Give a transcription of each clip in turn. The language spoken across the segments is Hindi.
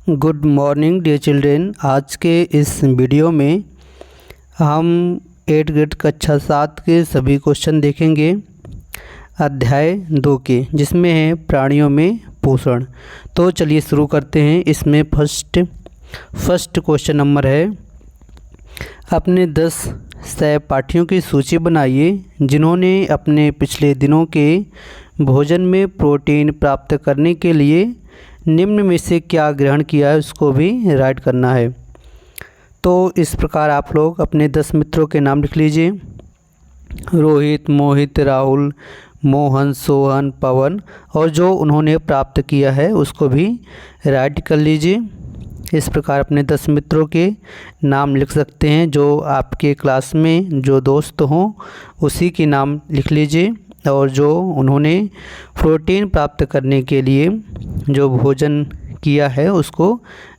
Good morning dear children. आज के इस वीडियो में हम 8 ग्रेड कक्षा 7 के सभी क्वेश्चन देखेंगे अध्याय 2 के, जिसमें है प्राणियों में पोषण। तो चलिए शुरू करते हैं। इसमें फर्स्ट क्वेश्चन नंबर है, अपने 10 सहपाठियों की सूची बनाइए जिन्होंने अपने पिछले दिनों के भोजन में प्रोटीन प्राप्त करने के लिए निम्न में से क्या ग्रहण किया है, उसको भी राइट करना है। तो इस प्रकार आप लोग अपने 10 मित्रों के नाम लिख लीजिए। रोहित, मोहित, राहुल, मोहन, सोहन, पवन, और जो उन्होंने प्राप्त किया है उसको भी राइट कर लीजिए। इस प्रकार अपने 10 मित्रों के नाम लिख सकते हैं। जो आपके क्लास में जो दोस्त हों उसी के नाम लिख लीजिए, और जो उन्होंने प्रोटीन प्राप्त करने के लिए जो भोजन किया है उसको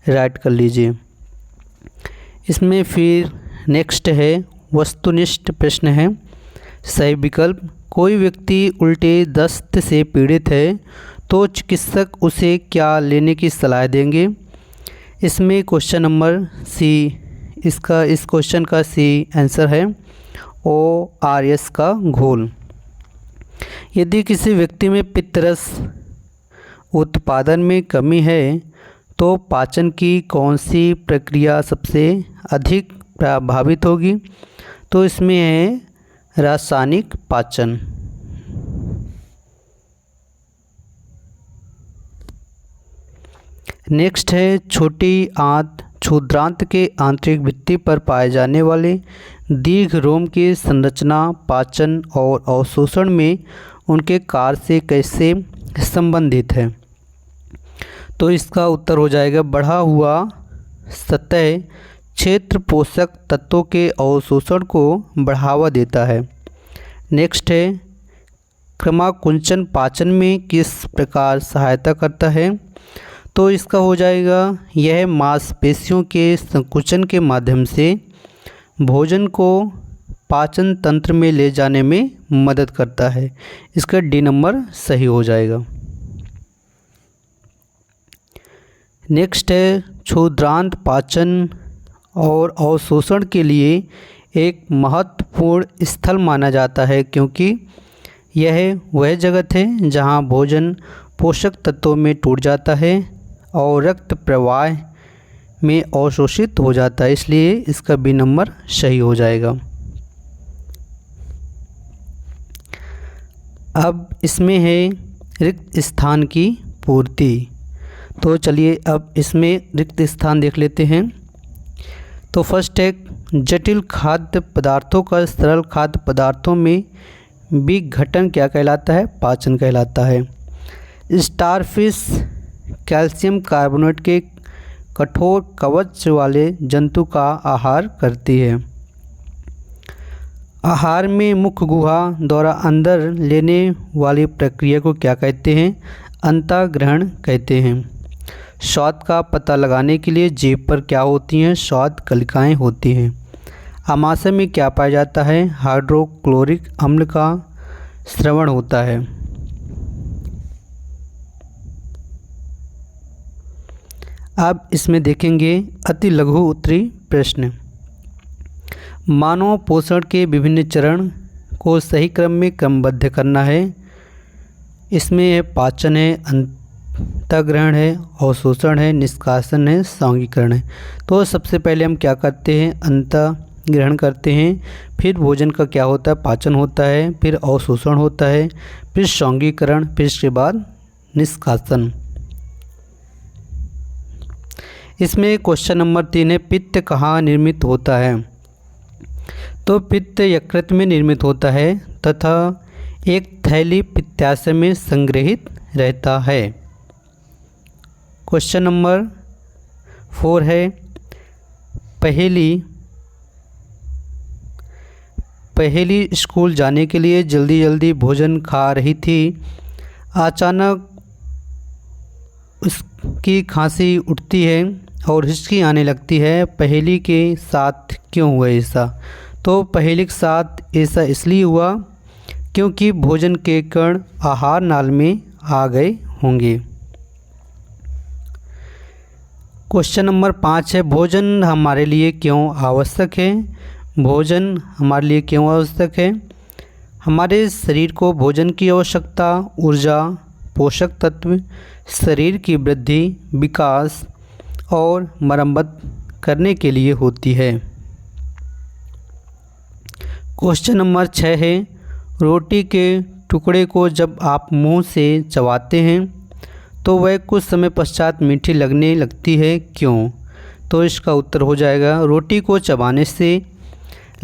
राइट कर लीजिए। इसमें फिर नेक्स्ट है वस्तुनिष्ठ प्रश्न है। सही विकल्प, कोई व्यक्ति उल्टे दस्त से पीड़ित है तो चिकित्सक उसे क्या लेने की सलाह देंगे। इसमें क्वेश्चन नंबर सी, इस क्वेश्चन का सी आंसर है ORS का घोल। यदि किसी व्यक्ति में पित्तरस उत्पादन में कमी है तो पाचन की कौन सी प्रक्रिया सबसे अधिक प्रभावित होगी। तो इसमें है रासायनिक पाचन। नेक्स्ट है छोटी आंत क्षुद्रांत के आंतरिक भित्ति पर पाए जाने वाले दीर्घ रोम की संरचना पाचन और अवशोषण में उनके कार्य से कैसे संबंधित है। तो इसका उत्तर हो जाएगा बढ़ा हुआ सतह क्षेत्र पोषक तत्वों के अवशोषण को बढ़ावा देता है। नेक्स्ट है क्रमाकुंचन पाचन में किस प्रकार सहायता करता है। तो इसका हो जाएगा यह मांसपेशियों के संकुचन के माध्यम से भोजन को पाचन तंत्र में ले जाने में मदद करता है। इसका डी नंबर सही हो जाएगा। नेक्स्ट है क्षुद्रांत पाचन और अवशोषण के लिए एक महत्वपूर्ण स्थल माना जाता है, क्योंकि यह वह जगह है जहां भोजन पोषक तत्वों में टूट जाता है और रक्त प्रवाह में अवशोषित हो जाता है। इसलिए इसका बी नंबर सही हो जाएगा। अब इसमें है रिक्त स्थान की पूर्ति। तो चलिए अब इसमें रिक्त स्थान देख लेते हैं। तो फर्स्ट है जटिल खाद्य पदार्थों का सरल खाद्य पदार्थों में विघटन क्या कहलाता है, पाचन कहलाता है। स्टारफिश कैल्शियम कार्बोनेट के कठोर कवच वाले जंतु का आहार करती है। आहार में मुख्य गुहा द्वारा अंदर लेने वाली प्रक्रिया को क्या कहते हैं, अंतःग्रहण कहते हैं। स्वाद का पता लगाने के लिए जीभ पर क्या होती हैं, स्वाद कलिकाएँ होती हैं। आमाशय में क्या पाया जाता है, हाइड्रोक्लोरिक अम्ल का स्रवण होता है। अब इसमें देखेंगे अति लघु उत्तरी प्रश्न। मानव पोषण के विभिन्न चरण को सही क्रम में क्रमबद्ध करना है। इसमें पाचन है, अंतःग्रहण है, अवशोषण है, निष्कासन है, सांघीकरण है। तो सबसे पहले हम क्या करते हैं, अंतःग्रहण करते हैं, फिर भोजन का क्या होता है, पाचन होता है, फिर अवशोषण होता है, फिर सांघीकरण, फिर इसके बाद निष्कासन। इसमें क्वेश्चन नंबर 3 है पित्त कहाँ निर्मित होता है। तो पित्त यकृत में निर्मित होता है तथा एक थैली पित्ताशय में संग्रहित रहता है। क्वेश्चन नंबर 4 है पहेली स्कूल जाने के लिए जल्दी जल्दी भोजन खा रही थी। अचानक उसकी खांसी उठती है और हिचकी आने लगती है। पहेली के साथ क्यों हुआ ऐसा। तो पहेली के साथ ऐसा इसलिए हुआ क्योंकि भोजन के कण आहार नाल में आ गए होंगे। क्वेश्चन नंबर 5 है, भोजन हमारे लिए क्यों आवश्यक है? भोजन हमारे लिए क्यों आवश्यक है? हमारे शरीर को भोजन की आवश्यकता ऊर्जा, पोषक तत्व, शरीर की वृद्धि, विकास और मरम्मत करने के लिए होती है। क्वेश्चन नंबर 6 है, रोटी के टुकड़े को जब आप मुंह से चबाते हैं तो वह कुछ समय पश्चात मीठी लगने लगती है, क्यों? तो इसका उत्तर हो जाएगा, रोटी को चबाने से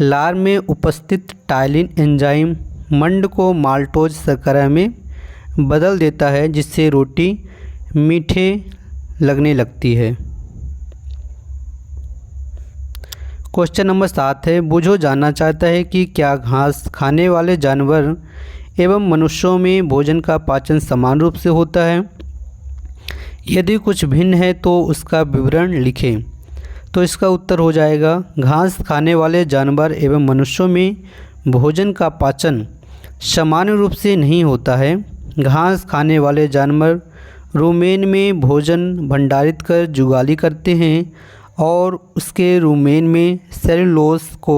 लार में उपस्थित टाइलिन एंजाइम मंड को माल्टोज शर्करा में बदल देता है, जिससे रोटी मीठे लगने लगती है। क्वेश्चन नंबर 7 है, बुझो जानना चाहता है कि क्या घास खाने वाले जानवर एवं मनुष्यों में भोजन का पाचन समान रूप से होता है? यदि कुछ भिन्न है तो उसका विवरण लिखें। तो इसका उत्तर हो जाएगा, घास खाने वाले जानवर एवं मनुष्यों में भोजन का पाचन समान रूप से नहीं होता है। घास खाने वाले जानवर रुमेन में भोजन भंडारित कर जुगाली करते हैं और उसके रुमेन में सेलुलोज को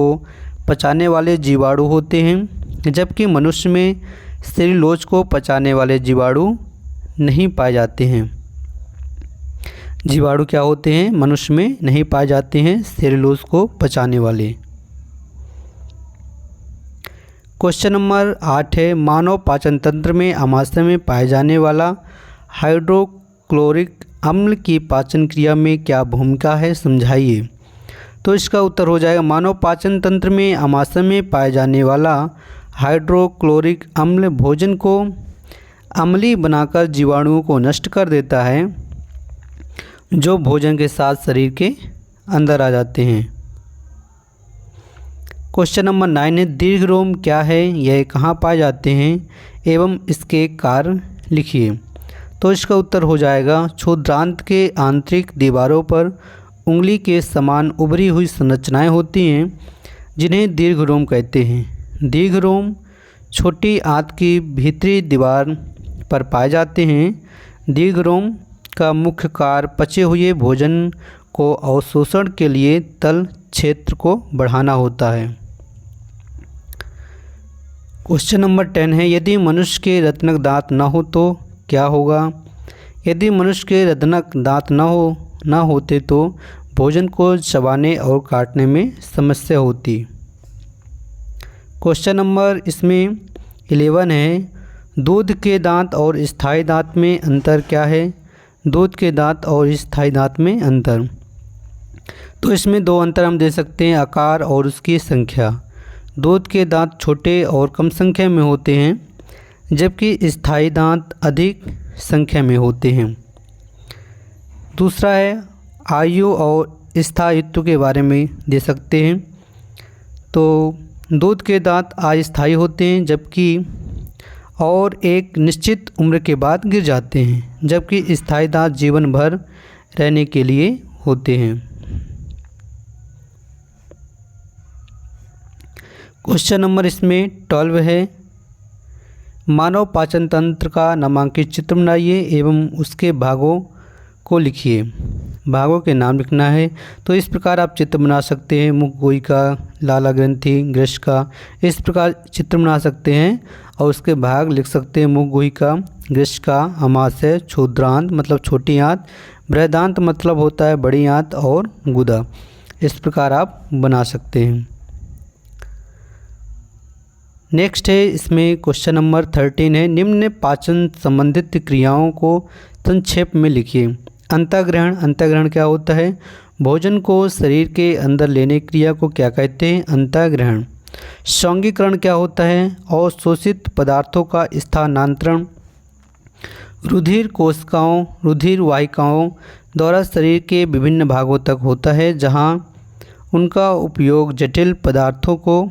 पचाने वाले जीवाणु होते हैं, जबकि मनुष्य में सेलुलोज को पचाने वाले जीवाणु नहीं पाए जाते हैं। जीवाणु क्या होते हैं? मनुष्य में नहीं पाए जाते हैं सेलुलोज को पचाने वाले। क्वेश्चन नंबर 8 है, मानव पाचन तंत्र में आमाशय में पाए जाने वाला हाइड्रोक्लोरिक अम्ल की पाचन क्रिया में क्या भूमिका है, समझाइए। तो इसका उत्तर हो जाएगा, मानव पाचन तंत्र में आमाशय में पाए जाने वाला हाइड्रोक्लोरिक अम्ल भोजन को अम्लीय बनाकर जीवाणुओं को नष्ट कर देता है, जो भोजन के साथ शरीर के अंदर आ जाते हैं। क्वेश्चन नंबर 9 है, दीर्घरोम क्या है, यह कहाँ पाए जाते हैं एवं इसके कार्य लिखिए। तो इसका उत्तर हो जाएगा, क्षुद्रांत के आंतरिक दीवारों पर उंगली के समान उभरी हुई संरचनाएं होती हैं, जिन्हें दीर्घरोम कहते हैं। दीर्घरोम छोटी आंत की भीतरी दीवार पर पाए जाते हैं। दीर्घरोम का मुख्य कार्य पचे हुए भोजन को अवशोषण के लिए तल क्षेत्र को बढ़ाना होता है। क्वेश्चन नंबर 10 है, यदि मनुष्य के रत्नक दांत न हो तो क्या होगा? यदि मनुष्य के रत्नक दांत न होते तो भोजन को चबाने और काटने में समस्या होती। क्वेश्चन नंबर इसमें 11 है, दूध के दांत और स्थायी दांत में अंतर क्या है? दूध के दांत और स्थायी दांत में अंतर, तो इसमें दो अंतर हम दे सकते हैं, आकार और उसकी संख्या। दूध के दांत छोटे और कम संख्या में होते हैं, जबकि स्थायी दांत अधिक संख्या में होते हैं। दूसरा है, आयु और स्थायित्व के बारे में दे सकते हैं। तो दूध के दांत अस्थायी होते हैं, जबकि और एक निश्चित उम्र के बाद गिर जाते हैं, जबकि स्थायी दांत जीवन भर रहने के लिए होते हैं। क्वेश्चन नंबर इसमें 12 है, मानव पाचन तंत्र का नामांकित चित्र बनाइए एवं उसके भागों को लिखिए। भागों के नाम लिखना है। तो इस प्रकार आप चित्र बना सकते हैं, मुख गुहिका, लाला ग्रंथि, ग्रस्का, इस प्रकार चित्र बना सकते हैं और उसके भाग लिख सकते हैं। मुख गुहिका, ग्रस्का, आमाशय, क्षुद्रांत मतलब छोटी आंत, बृहदांत मतलब होता है बड़ी आंत और गुदा। इस प्रकार आप बना सकते हैं। नेक्स्ट है इसमें क्वेश्चन नंबर 13 है, निम्न पाचन संबंधित क्रियाओं को संक्षेप में लिखिए। अंतःग्रहण, अंतःग्रहण क्या होता है? भोजन को शरीर के अंदर लेने क्रिया को क्या कहते हैं? अंतःग्रहण। सौंगीकरण क्या होता है? अवशोषित पदार्थों का स्थानांतरण। रुधिर कोशिकाओं, रुधिर वाहिकाओं द्वारा शरीर के विभिन्न भागों तक होता है, जहां उनका उपयोग जटिल पदार्थों को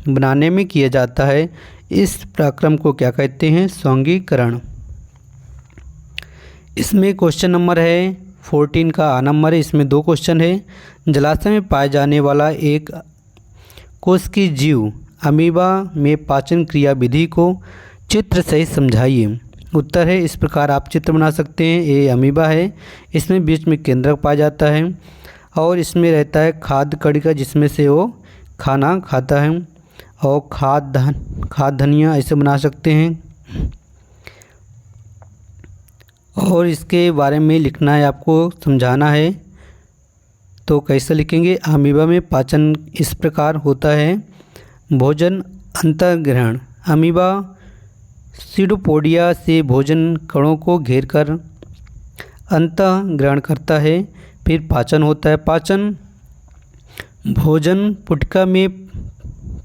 बनाने में किया जाता है। इस प्रक्रम को क्या कहते हैं? सौंगीकरण। इसमें क्वेश्चन नंबर है 14 का आ नंबर है। इसमें दो क्वेश्चन है। जलाशय में पाए जाने वाला एक कोशिकीय जीव अमीबा में पाचन क्रिया विधि को चित्र सहित समझाइए। उत्तर है। इस प्रकार आप चित्र बना सकते हैं। ये अमीबा है, इसमें बीच में केंद्रक पाया जाता है और इसमें रहता है खाद्य कणिका जिसमें से वो खाना खाता है। और खाद धनिया ऐसे बना सकते हैं। और इसके बारे में लिखना है, आपको समझाना है। तो कैसे लिखेंगे? अमीबा में पाचन इस प्रकार होता है। भोजन अंतर्ग्रहण, अमीबा सीडोपोडिया से भोजन कणों को घेरकर अंतःग्रहण करता है। फिर पाचन होता है। पाचन, भोजन पुटिका में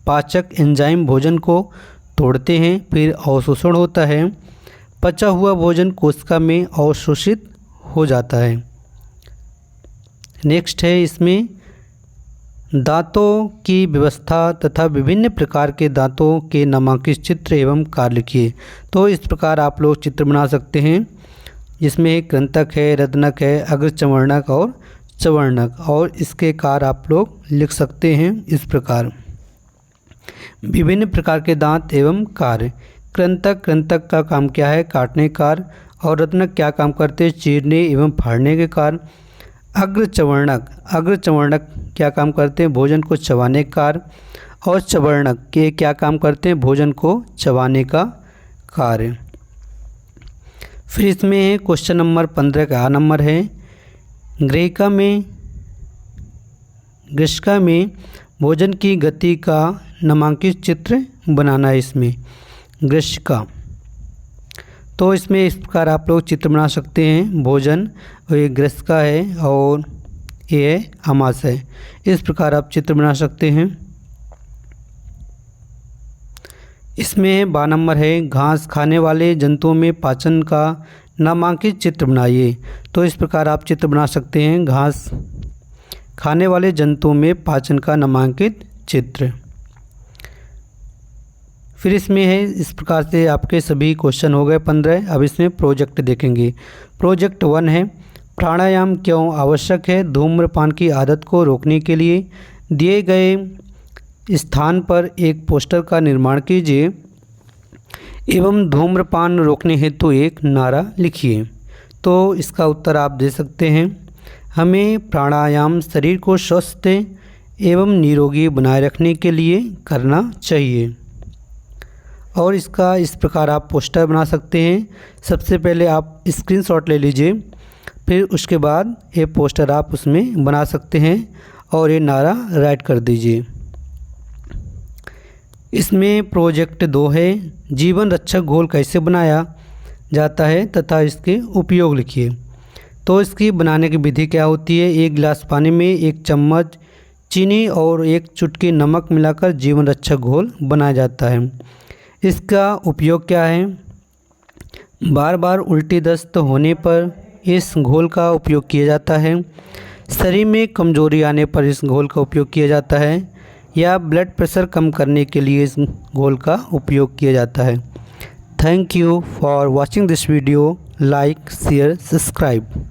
पाचक एंजाइम भोजन को तोड़ते हैं। फिर अवशोषण होता है। पचा हुआ भोजन कोशिका में अवशोषित हो जाता है। नेक्स्ट है, इसमें दांतों की व्यवस्था तथा विभिन्न प्रकार के दांतों के नामांकित चित्र एवं कार्य लिखिए। तो इस प्रकार आप लोग चित्र बना सकते हैं, जिसमें कृंतक है, रत्नक है, अग्रचवर्णक और चवर्णक, और इसके कार्य आप लोग लिख सकते हैं इस प्रकार। विभिन्न प्रकार के दांत एवं कार्य। कृंतक का काम क्या है? काटने का कार्य। और रत्नक क्या काम करते हैं? चीरने एवं फाड़ने के कार्य। अग्रचवर्णक क्या काम करते हैं? भोजन को चबाने का कार्य। और चवर्णक के क्या काम करते हैं? भोजन को चबाने का कार्य। फिर इसमें क्वेश्चन नंबर 15 का नंबर है, ग्रसिका में भोजन की गति का नामांकित चित्र बनाना है। इसमें ग्रसिका, तो इसमें इस प्रकार आप लोग चित्र बना सकते हैं। भोजन, ये ग्रसिका है और ये है आमाशय। इस प्रकार आप चित्र बना सकते हैं। इसमें 12 नंबर है, घास खाने वाले जंतुओं में पाचन का नामांकित चित्र बनाइए। तो इस प्रकार आप चित्र बना सकते हैं। घास खाने वाले जंतुओं में पाचन का नामांकित चित्र। फिर इसमें है, इस प्रकार से आपके सभी क्वेश्चन हो गए 15। अब इसमें प्रोजेक्ट देखेंगे। प्रोजेक्ट 1 है, प्राणायाम क्यों आवश्यक है? धूम्रपान की आदत को रोकने के लिए दिए गए स्थान पर एक पोस्टर का निर्माण कीजिए एवं धूम्रपान रोकने हेतु एक नारा लिखिए। तो इसका उत्तर आप दे सकते हैं। हमें प्राणायाम शरीर को स्वस्थ एवं निरोगी बनाए रखने के लिए करना चाहिए। और इसका इस प्रकार आप पोस्टर बना सकते हैं। सबसे पहले आप स्क्रीनशॉट ले लीजिए, फिर उसके बाद ये पोस्टर आप उसमें बना सकते हैं और ये नारा राइट कर दीजिए। इसमें प्रोजेक्ट 2 है, जीवन रक्षक घोल कैसे बनाया जाता है तथा इसके उपयोग लिखिए। तो इसकी बनाने की विधि क्या होती है? 1 गिलास पानी में 1 चम्मच चीनी और 1 चुटकी नमक मिलाकर जीवन रक्षक घोल बनाया जाता है। इसका उपयोग क्या है? बार बार उल्टी दस्त होने पर इस घोल का उपयोग किया जाता है। शरीर में कमजोरी आने पर इस घोल का उपयोग किया जाता है, या ब्लड प्रेशर कम करने के लिए इस घोल का उपयोग किया जाता है। Thank you for watching this video. Like, share, subscribe.